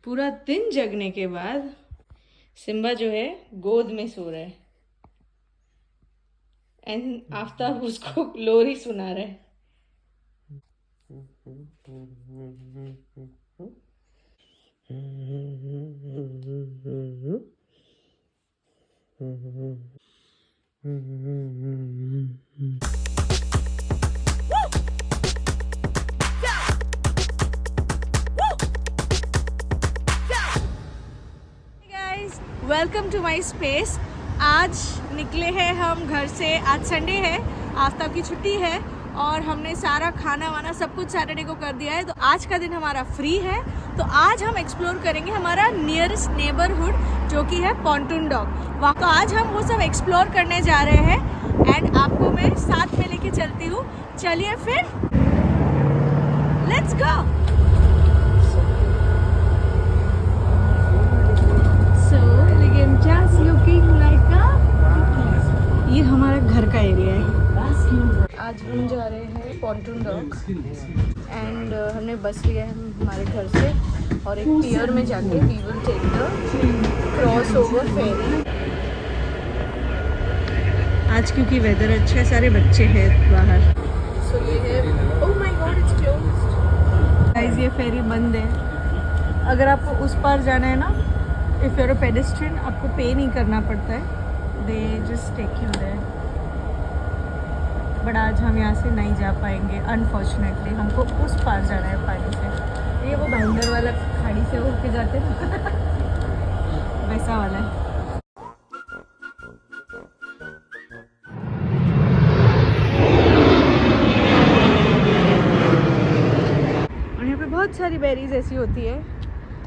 पूरा दिन जगने के बाद सिम्बा जो है गोद में सो रहा है एंड आफ्ताब उसको लोरी सुना रहा है। Welcome to my space. आज निकले हैं हम घर से। आज संडे है, आफ्ताब की छुट्टी है और हमने सारा खाना वाना सब कुछ सैटरडे को कर दिया है। तो आज का दिन हमारा फ्री है। तो आज हम एक्सप्लोर करेंगे हमारा नियरेस्ट नेबरहुड जो कि है पॉन्टून डॉक। वहाँ तो आज हम वो सब एक्सप्लोर करने जा रहे हैं एंड आपको मैं साथ में लेके चलती हूँ। चलिए फिर, लेट्स गो। ये हमारा घर का एरिया है। आज हम जा रहे हैं पॉन्टून डॉक एंड हमने बस लिया है हमारे घर से और एक पियर में जाके we will take the cross over ferry. आज क्योंकि वेदर अच्छा है, सारे बच्चे हैं बाहर। सो ये है, oh my God it's closed guys. ये फेरी बंद है। अगर आपको उस पार जाना है ना, if you are a pedestrian, आपको पे नहीं करना पड़ता है। They just take you there. But आज हम यहाँ से नहीं जा पाएंगे अनफॉर्चुनेटली। हमको उस पार जाना है पानी से। ये वो भाईंदर वाला खाड़ी से होके जाते हैं वैसा वाला है। और यहाँ पे बहुत सारी बेरीज ऐसी होती है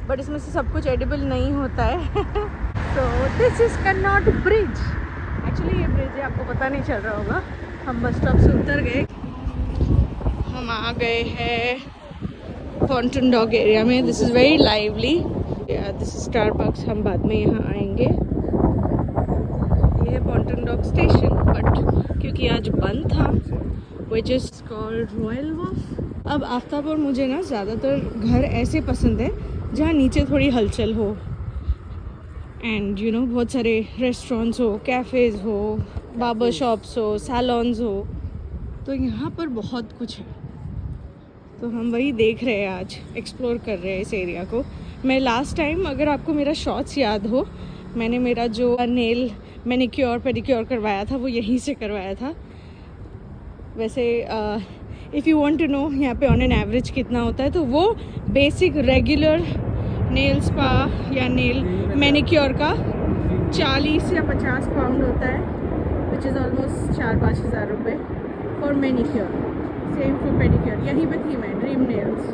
बट इसमें से सब कुछ एडिबल नहीं होता है। तो this is Connaught bridge. Actually ये ब्रिज है, आपको पता नहीं चल रहा होगा। हम बस स्टॉप से उतर गए, हम आ गए हैं पॉन्टून डॉक एरिया में। This is very lively. This is Starbucks. हम बाद में यहाँ आएंगे। ये है पॉन्टून डॉक स्टेशन बट क्योंकि आज बंद था, विच इज़ कॉल्ड रॉयल वॉफ। अब आफ्ताब और मुझे ना ज़्यादातर घर ऐसे पसंद है जहाँ नीचे थोड़ी हलचल हो एंड यू नो बहुत सारे रेस्टोरेंट्स हो, कैफ़ेज़ हो, बार्बर शॉप्स हो, सैलॉन्स हो। तो यहाँ पर बहुत कुछ है। तो हम वही देख रहे हैं, आज एक्सप्लोर कर रहे हैं इस एरिया को। मैं लास्ट टाइम, अगर आपको मेरा शॉर्ट्स याद हो, मैंने मेरा जो नेल मैनिक्योर पेडिक्योर करवाया था वो यहीं से करवाया था। वैसे if you want to know यहाँ पे ऑन एन एवरेज कितना होता है, तो वो बेसिक रेगुलर नेल स्पा या नेल मैनिक्योर का 40 या 50 पाउंड होता है, विच इज़ ऑलमोस्ट 4-5 हज़ार रुपये for manicure. Same for pedicure. यहीं पे थी मैं, ड्रीम नेल्स।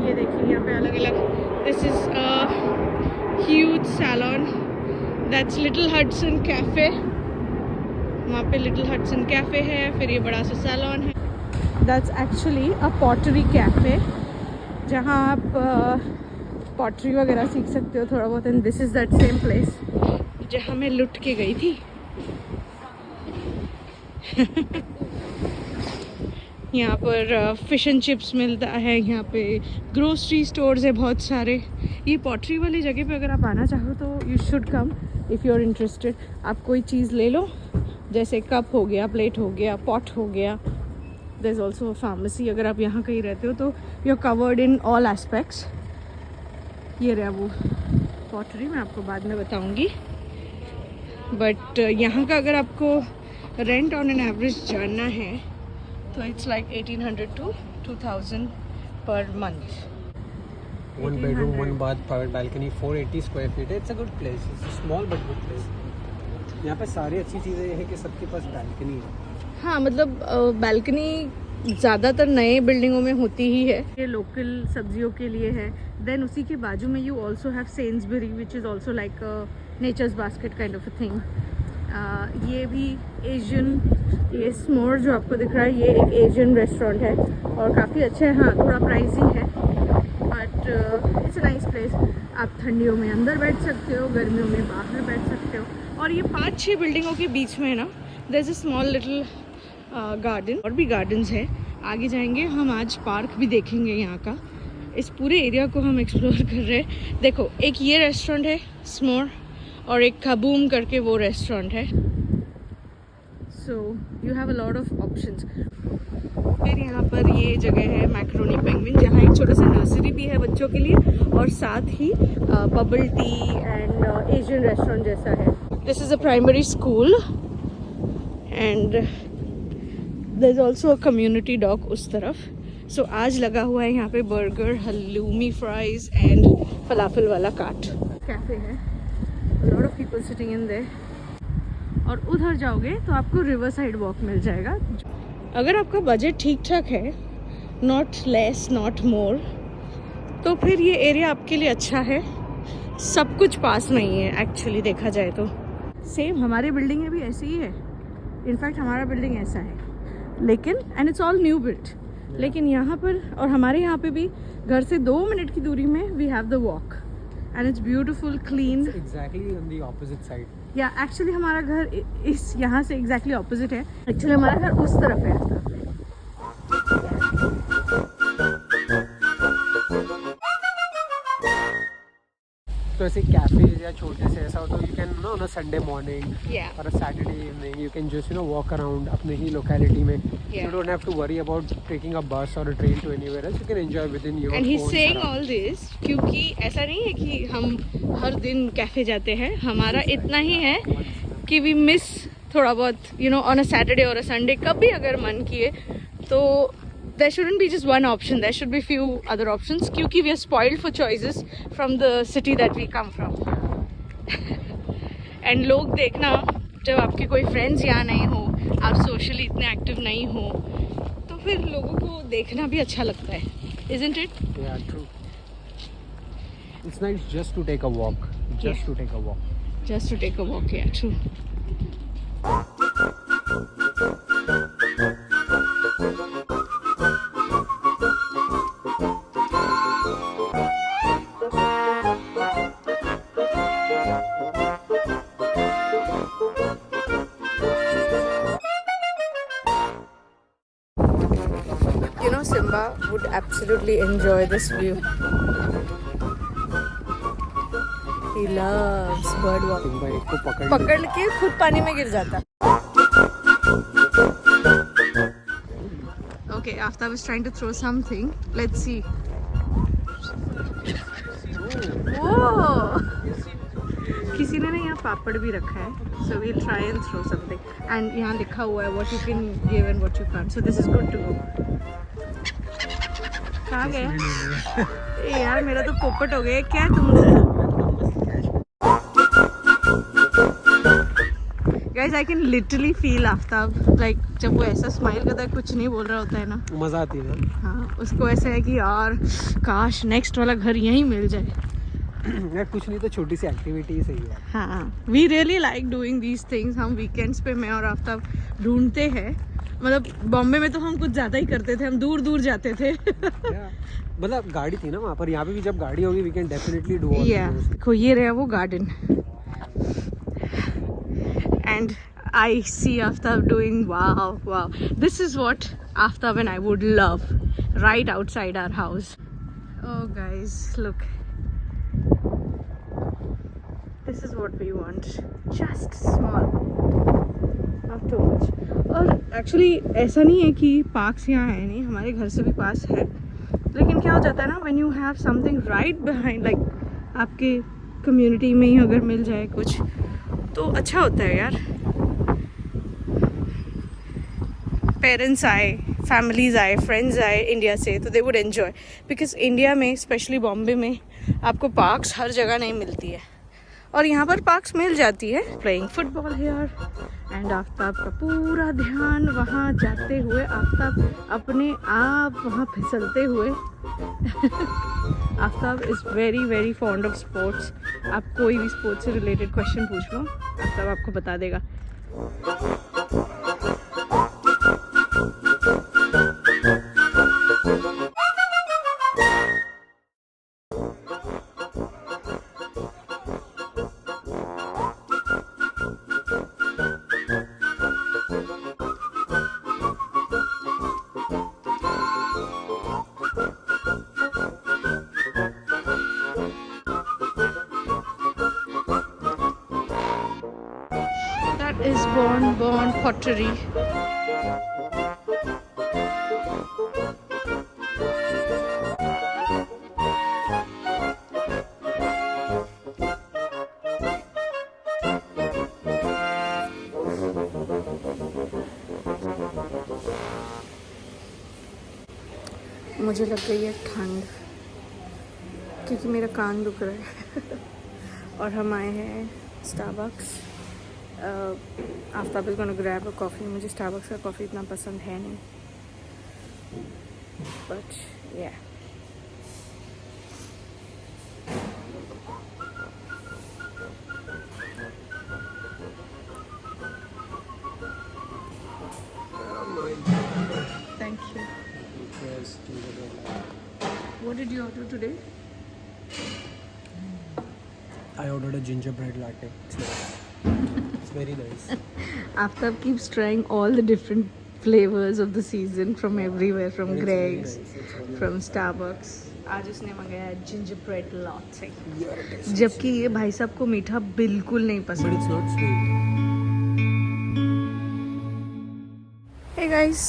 ये देखिए यहाँ पे अलग अलग। This is huge salon, that's little Hudson cafe. वहाँ पे लिटिल हडसन कैफ़े है, फिर ये बड़ा सा सैलॉन है। That's actually a pottery cafe जहाँ आप पॉटरी वगैरह सीख सकते हो थोड़ा बहुत। And this is that same place जहाँ मैं लुट के गई थी। यहाँ पर फिश एंड चिप्स मिलता है। यहाँ पे ग्रोसरी स्टोर्स है बहुत सारे। ये पॉटरी वाली जगह पे अगर आप आना चाहो तो you should come if you are interested. आप कोई चीज़ ले लो, जैसे कप हो गया, प्लेट हो गया, पॉट हो गया। There is also a pharmacy. अगर आप यहाँ कहीं रहते हो तो you are covered in all aspects. ये रहा वो पॉटरी, मैं आपको बाद में बताऊंगी। बट यहाँ का अगर आपको रेंट ऑन एन एवरेज जानना है तो it's like 1800 to 2000 per month. One bedroom, one bath, private balcony, 480 square feet. It's a good place. It's a small but good place. यहाँ पे सारी अच्छी चीज़ें ये है कि सबके पास balcony है। हाँ, मतलब balcony ज़्यादातर नए बिल्डिंगों में होती ही है। ये लोकल सब्जियों के लिए है। देन उसी के बाजू में you also have Sainsbury which is also like natures basket kind of a thing. ये भी एशियन, ये स्मोर जो आपको दिख रहा है ये एक एशियन रेस्टोरेंट है और काफ़ी अच्छा है। हाँ, थोड़ा प्राइसी है but it's a nice place. आप ठंडियों में अंदर बैठ सकते हो, गर्मियों में बाहर बैठ सकते हो। और ये 5-6 बिल्डिंगों के बीच में ना there is a small little garden. और भी गार्डन्स है, आगे जाएंगे हम। आज पार्क भी देखेंगे यहाँ का। इस पूरे एरिया को हम एक्सप्लोर कर रहे हैं। देखो, एक ये रेस्टोरेंट है स्मोर, और एक काबूम करके वो रेस्टोरेंट है। So you have a lot of options. फिर यहाँ पर ये जगह है मैक्रोनी पेंगुइन, जहाँ एक छोटा सा नर्सरी भी है बच्चों के लिए, और साथ ही bubble tea and Asian restaurant जैसा है। This is a primary school and there is also a community dog उस तरफ। सो आज लगा हुआ है यहाँ पे burger, halloumi fries and falafel वाला काट। कैफे है, lot of people sitting in there. और उधर जाओगे तो आपको रिवर साइड वॉक मिल जाएगा। अगर आपका बजट ठीक ठाक है, नॉट लेस नॉट मोर, तो फिर ये एरिया आपके लिए अच्छा है। सब कुछ पास नहीं है एक्चुअली देखा जाए तो। सेम हमारी बिल्डिंग में भी ऐसी ही है। इनफैक्ट हमारा बिल्डिंग ऐसा है, लेकिन and it's all new built. लेकिन यहाँ पर और हमारे यहाँ पे भी घर से 2 मिनट की दूरी में we have the walk and it's beautiful clean. Exactly on the opposite side. या एक्चुअली हमारा घर इस यहाँ से एग्जैक्टली ऑपोजिट है। एक्चुअली हमारा घर उस तरफ है। तो ऐसे कैफेज या छोटे से ऐसा हो तो you can know on a Sunday morning और a Saturday evening you can just walk around अपने ही लोकेलिटी में। You don't have to worry about taking a bus और a train to anywhere else. You can enjoy with in your and he is saying all this क्योंकि ऐसा नहीं है कि हम हर दिन कैफे जाते हैं। हमारा इतना ही है कि वी मिस थोड़ा बहुत ऑन अ सैटरडे और अ संडे, कभी अगर मन किए तो there shouldn't be just one option, there should be few other options क्योंकि we are spoiled for choices from the city that we come from. And लोग देखना, जब आपके कोई फ्रेंड्स यहाँ नहीं हो, आप सोशली इतने एक्टिव नहीं हो, तो फिर लोगों को देखना भी अच्छा लगता है, isn't it? Yeah, true. It's nice just to take a walk, just to take a walk. Just to take a walk, yeah, true. Simba would absolutely enjoy this view. He loves bird walking. Simba एक को पकड़ के खुद पानी में गिर जाता। Okay, Aftab is trying to throw something. Let's see. Whoa! किसी ने ना यहाँ पापड़ भी रखा है, so we'll try and throw something. And यहाँ लिखा हुआ है what you can give and what you can't. So this is good to go. कहाँ गया? ए यार मेरा तो पोपट हो गया। क्या तुम Guys, I can literally feel Aftab, like जब वो ऐसा स्माइल करता है, कुछ नहीं बोल रहा होता है ना, मजा आती है ना। हाँ, उसको ऐसा है कि यार काश नेक्स्ट वाला घर यहीं मिल जाए। यार कुछ नहीं तो छोटी सी एक्टिविटी सही है। हाँ, we really like doing these things. हम वीकेंड्स पे मैं और आफ्ताब ढूंढते हैं। मतलब बॉम्बे में तो हम कुछ ज़्यादा ही करते थे, हम दूर दूर जाते थे। मतलब गाड़ी थी ना वहाँ पर, यहाँ पे भी जब गाड़ी होगी we can definitely do all. देखो ये रहा वो garden and I see Aftab doing wow this is what Aftab and I would love right outside our house. Oh guys look, this is what we want, just small, not too much. और actually ऐसा नहीं है कि parks यहाँ है नहीं, हमारे घर से भी पास है, लेकिन क्या हो जाता है ना, when you have something right behind, like आपके कम्युनिटी में ही अगर मिल जाए कुछ तो अच्छा होता है यार। पेरेंट्स आए, फैमिलीज आए, फ्रेंड्स आए इंडिया से, तो they would enjoy, because India में स्पेशली बॉम्बे में आपको पार्क्स हर जगह नहीं मिलती है, और यहाँ पर पार्क्स मिल जाती है। Playing football here and Aftab का पूरा ध्यान वहाँ जाते हुए, आफ्ताब अपने आप वहाँ फिसलते हुए। Aftab is very very fond of sports. आप कोई भी स्पोर्ट्स से रिलेटेड क्वेश्चन पूछ लो, आफ्ताब आपको बता देगा। Born Pottery. मुझे लग गई है ठंड क्योंकि मेरा कान दुख रहा है और हम आए हैं Starbucks. Aftab is gonna grab a coffee. मुझे स्टारबक्स का कॉफ़ी इतना पसंद है नहीं, बट या thank you. Yes, ginger bread. What did you order today? I ordered a gingerbread latte. It's nice. It's very nice. Aftab keeps trying all the different flavors of the season from everywhere, from But it's very Greg's, nice. It's very from nice. Starbucks. आज उसने मंगाया gingerbread Lotte, You are a taste. जबकि ये भाई साहब को मीठा बिल्कुल नहीं But पसंद। it's not sweet. Hey guys,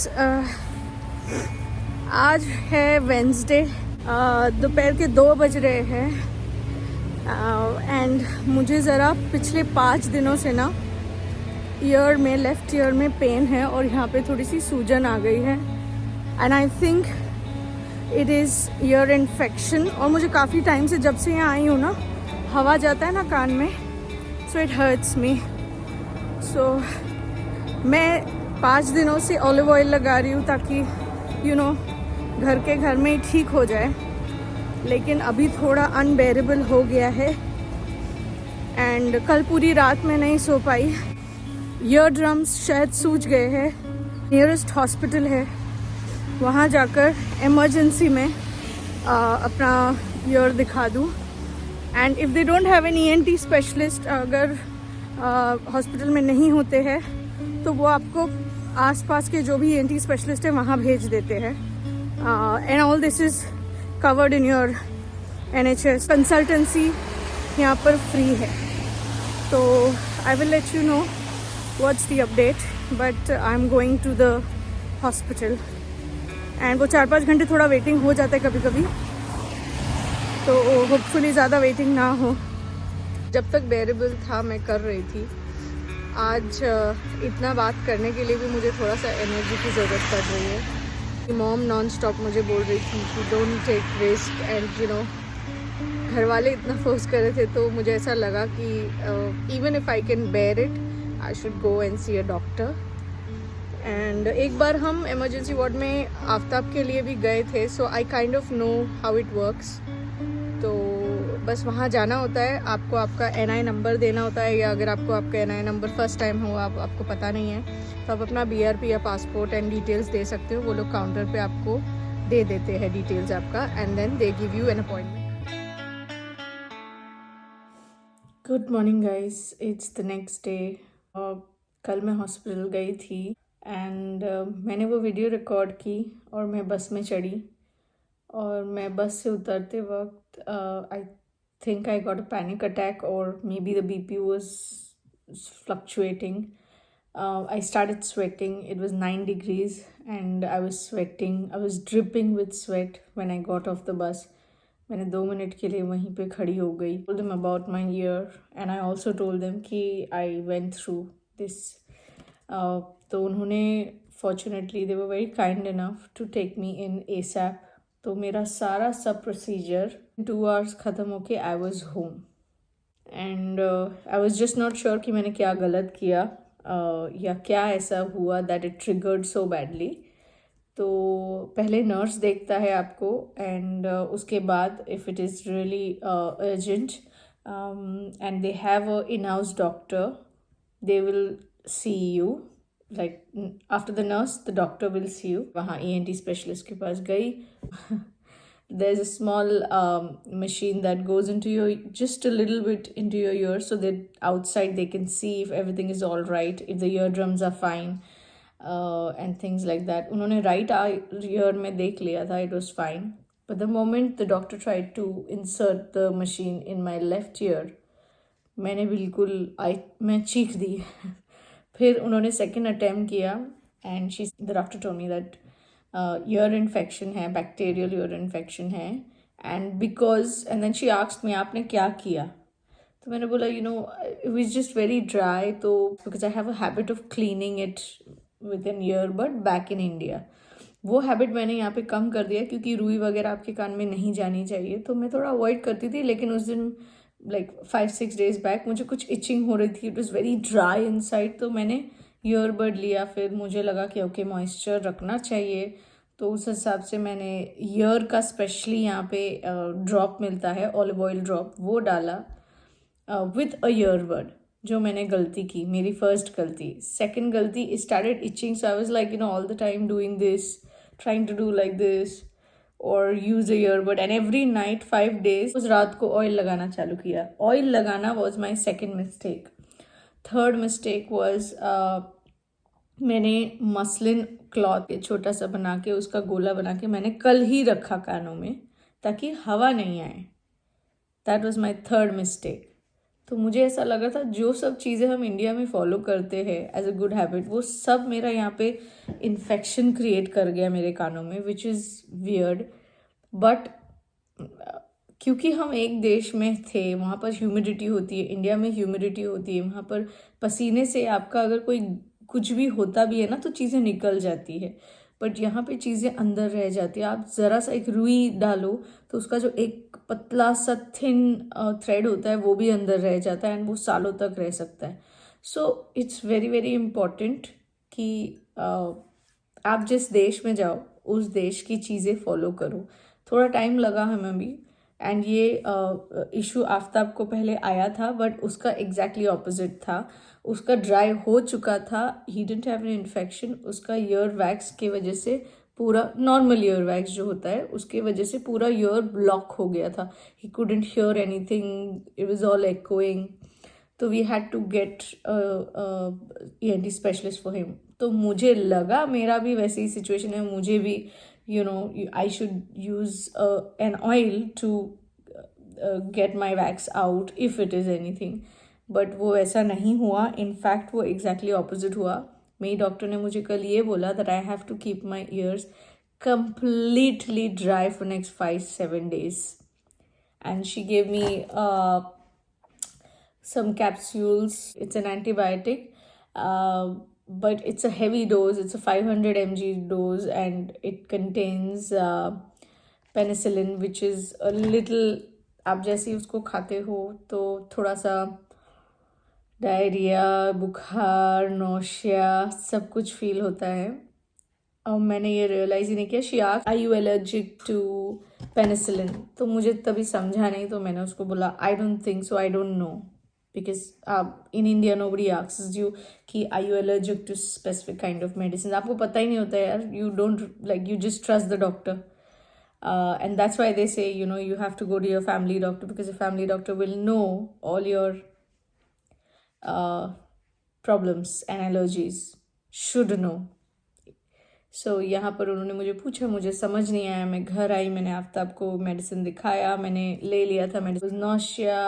आज है वेंसडे, दोपहर के 2 बज रहे हैं एंड मुझे ज़रा पिछले 5 दिनों से ना ईयर में, लेफ़्ट ईयर में पेन है और यहाँ पे थोड़ी सी सूजन आ गई है and I think it is ear infection. और मुझे काफ़ी टाइम से, जब से यहाँ आई हूँ ना, हवा जाता है ना कान में, सो इट हर्ट्स मी। सो मैं 5 दिनों से ऑलिव ऑयल लगा रही हूँ ताकि घर में ही ठीक हो जाए, लेकिन अभी थोड़ा अनबेरेबल हो गया है एंड कल पूरी रात में नहीं सो पाई। ईयर ड्रम्स शायद सूज गए हैं। नियरेस्ट हॉस्पिटल है, वहाँ जाकर इमरजेंसी में अपना ईयर दिखा दूँ। And if they don't have an ENT specialist, अगर हॉस्पिटल में नहीं होते हैं तो वो आपको आसपास के जो भी ENT स्पेशलिस्ट है वहाँ भेज देते हैं। And all this is covered in your NHS। Consultancy यहाँ पर फ्री है, तो I will let you know what's the update, but I am going to the hospital and वो 4-5 घंटे थोड़ा वेटिंग हो जाता है कभी कभी, तो होपफुली ज़्यादा वेटिंग ना हो। जब तक बेरेबल था मैं कर रही थी। आज इतना बात करने के लिए भी मुझे थोड़ा सा एनर्जी की ज़रूरत पड़ रही है। मॉम नॉन स्टॉप मुझे बोल रही थी कि डोंट टेक रिस्क एंड घर वाले इतना फोर्स कर रहे थे, तो मुझे ऐसा लगा कि even if I can bear it, I should go and see a doctor. And एक बार हम इमरजेंसी वार्ड में आफ्ताब के लिए भी गए थे, so I kind of know how it works. तो बस वहाँ जाना होता है, आपको आपका NI नंबर देना होता है, या अगर आपको आपका NI नंबर फर्स्ट टाइम हो, आपको पता नहीं है, तो आप अपना BRP या पासपोर्ट एंड डिटेल्स दे सकते हो। वो लोग काउंटर पे आपको दे देते हैं डिटेल्स आपका, and then they give you an appointment. Good morning guys, it's the next day. कल मैं हॉस्पिटल गई थी एंड मैंने वो वीडियो रिकॉर्ड की और मैं बस में चढ़ी, और मैं बस से उतरते वक्त I think I got a panic attack, और मे बी द BP was fluctuating. I started sweating. It was 9 degrees and I was sweating. I was dripping with sweat when I got off the bus. मैंने 2 minute के लिए वहीं पे खड़ी हो गई। Told them about my year and I also told them कि I went through this. तो उन्होंने fortunately they were very kind enough to take me in ASAP. तो मेरा सारा सब प्रोसीजर 2 hours ख़त्म होके I was home and I was just not sure कि मैंने क्या गलत किया या क्या ऐसा हुआ that it triggered so badly. तो पहले नर्स देखता है आपको एंड उसके बाद if it is really urgent and they have a in house doctor, they will see you, like after the nurse the doctor will see you। वहाँ ENT specialist के पास गई। there's a small machine that goes into your, just a little bit into your ear, so that outside they can see if everything is all right, if the eardrums are fine and things like that। उन्होंने right ear में देख लिया था, it was fine, but the moment the doctor tried to insert the machine in my left ear, मैंने बिल्कुल मैं चीख दी फिर उन्होंने सेकेंड अटैम्प्ट किया and the doctor told me that ear infection है, बैक्टीरियल ईयर इन्फेक्शन है, and because and then she asked me आपने क्या किया? तो मैंने बोला it was just very dry, तो because I have a habit of cleaning it with an earbud back in India. वो हैबिट मैंने यहाँ पे कम कर दिया क्योंकि रुई वगैरह आपके कान में नहीं जानी चाहिए, तो मैं थोड़ा अवॉइड करती थी। लेकिन उस दिन लाइक 5-6 days बैक मुझे कुछ इचिंग हो रही थी, it was very dry inside, तो मैंने ईयरबड लिया। फिर मुझे लगा कि ओके मॉइस्चर रखना चाहिए, तो उस हिसाब से मैंने ईयर का स्पेशली यहाँ पे ड्रॉप मिलता है, ऑलिव ऑयल ड्रॉप, वो डाला विथ अ ईयरबड। जो मैंने गलती की, मेरी फर्स्ट गलती। सेकेंड गलती, started itching, so I was like all the time doing this, trying to do like this or use a earbud, and every night 5 days उस रात को ऑयल लगाना चालू किया। ऑयल लगाना was my second mistake. Third mistake was मैंने muslin cloth छोटा सा बना के, उसका गोला बना के मैंने कल ही रखा कानों में ताकि हवा नहीं आए। That was my third mistake. तो मुझे ऐसा लगा था जो सब चीज़ें हम इंडिया में फॉलो करते हैं एज अ गुड हैबिट, वो सब मेरा यहाँ पे इन्फेक्शन क्रिएट कर गया मेरे कानों में, विच इज़ वियर्ड। बट क्योंकि हम एक देश में थे, वहाँ पर ह्यूमिडिटी होती है, इंडिया में ह्यूमिडिटी होती है, वहाँ पर पसीने से आपका अगर कोई कुछ भी होता भी है ना तो चीज़ें निकल जाती है, बट यहाँ पे चीज़ें अंदर रह जाती है। आप ज़रा सा एक रुई डालो तो उसका जो एक पतला सा थिन थ्रेड होता है वो भी अंदर रह जाता है, एंड वो सालों तक रह सकता है। So it's very very important कि आप जिस देश में जाओ उस देश की चीज़ें फॉलो करो। थोड़ा टाइम लगा हमें भी, एंड ये इशू आफ्ताब को पहले आया था, बट उसका एग्जैक्टली ऑपोजिट था। उसका ड्राई हो चुका था, he didn't have an infection, उसका ईयर वैक्स की वजह से पूरा, नॉर्मल ईयर वैक्स जो होता है उसके वजह से पूरा ईयर ब्लॉक हो गया था। He couldn't hear anything, it was all echoing, तो we had to get ENT specialist for him. तो मुझे लगा मेरा भी वैसी ही सिचुएशन है, मुझे भी I should use an oil to get my wax out if it is anything, but वो ऐसा नहीं हुआ। इनफैक्ट वो एग्जैक्टली ऑपोजिट हुआ। मेरी डॉक्टर ने मुझे कल ये बोला that I have to keep my ears completely dry for next 5-7 days, and she gave me some capsules. It's an antibiotic, but it's a heavy dose. It's a 500 mg dose, and it contains penicillin, which is a little, आप जैसे ही उसको खाते हो तो थोड़ा सा diarrhoea, बुखार, nausea सब कुछ फील होता है। और मैंने ये रियलाइज़ ही नहीं किया। She asked are you allergic to penicillin, तो मुझे तभी समझा नहीं, तो मैंने उसको बोला I don't think so, I don't know, because in India nobody asks you कि are you allergic to specific kind of medicines. आपको पता ही नहीं होता यार, you don't, like, you just trust the doctor, and that's why they say you have to go to your family doctor, because the family doctor will know all your problems and allergies, should know. सो यहाँ पर उन्होंने मुझे पूछा, मुझे समझ नहीं आया, मैं घर आई, मैंने आफ्ताब को मेडिसिन दिखाया, मैंने ले लिया था medicine. Nausea,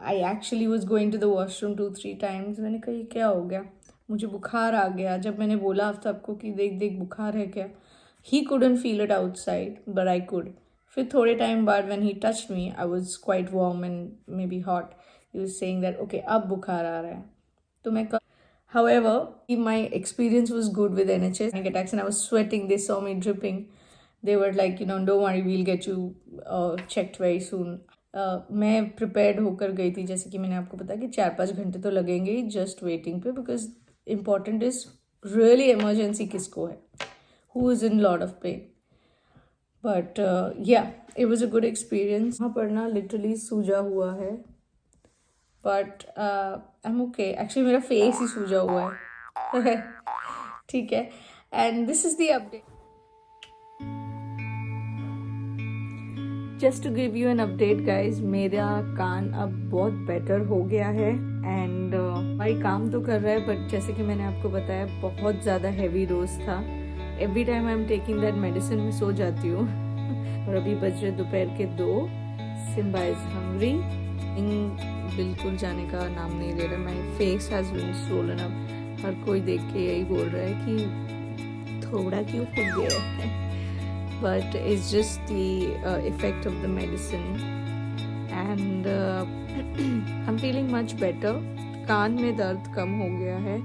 I actually was going to the washroom 2-3 times। मैंने कहा ये क्या हो गया, मुझे बुखार आ गया। जब मैंने बोला आफ्ताब को कि देख देख बुखार है क्या, he couldn't feel it outside but I could. फिर थोड़े टाइम बाद when he touched me, I was quite warm and may be hot, he was saying that okay अब बुखार आ रहा है। तो मैं However, my experience was good with NHS. Panic attacks, and I was sweating. They saw me dripping. They were like, don't worry, we'll get you checked very soon. मैं prepared होकर गई थी, जैसे कि मैंने आपको बताया कि 4-5 घंटे तो लगेंगे just waiting पे, because important is really emergency किसको है, who is in lot of pain. But yeah, it was a good experience. वहाँ पर ना literally सूजा हुआ है, but I am okay. Actually मेरा फेस ही सूजा हुआ है ठीक है। And this is the update, just to give you an update guys. मेरा कान अब बहुत बेटर हो गया है, एंड भाई काम तो कर रहा है, बट जैसे कि मैंने आपको बताया बहुत ज़्यादा हैवी डोज था। Every time I am taking that medicine में सो जाती हूँ और अभी बज रहे दोपहर के 2। सिम्बा इज हंग्री, बिल्कुल जाने का नाम नहीं ले रहा। My face has been swollen up हर कोई देख के यही बोल रहा है कि थोड़ा क्यों फूक गया है, but it's just the effect of the medicine and I am feeling much better. कान में दर्द कम हो गया है,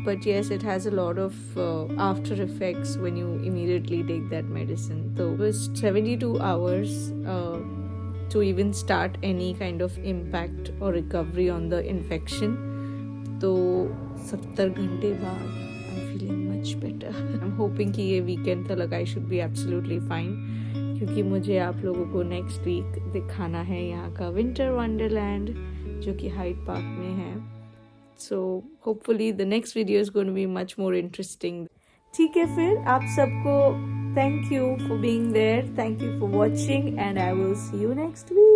but yes, it has a lot of after effects when you immediately take that medicine. So it was 72 hours to even start any kind of impact or recovery on the infection. So 70 घंटे बाद I'm feeling much better. I'm hoping कि ये weekend तक I should be absolutely fine, क्योंकि मुझे आप लोगों को next week दिखाना है यहाँ का winter wonderland जो कि Hyde Park में है. So hopefully the next video is going to be much more interesting. ठीक है, फिर आप सबको thank you for being there, thank you for watching, and I will see you next week.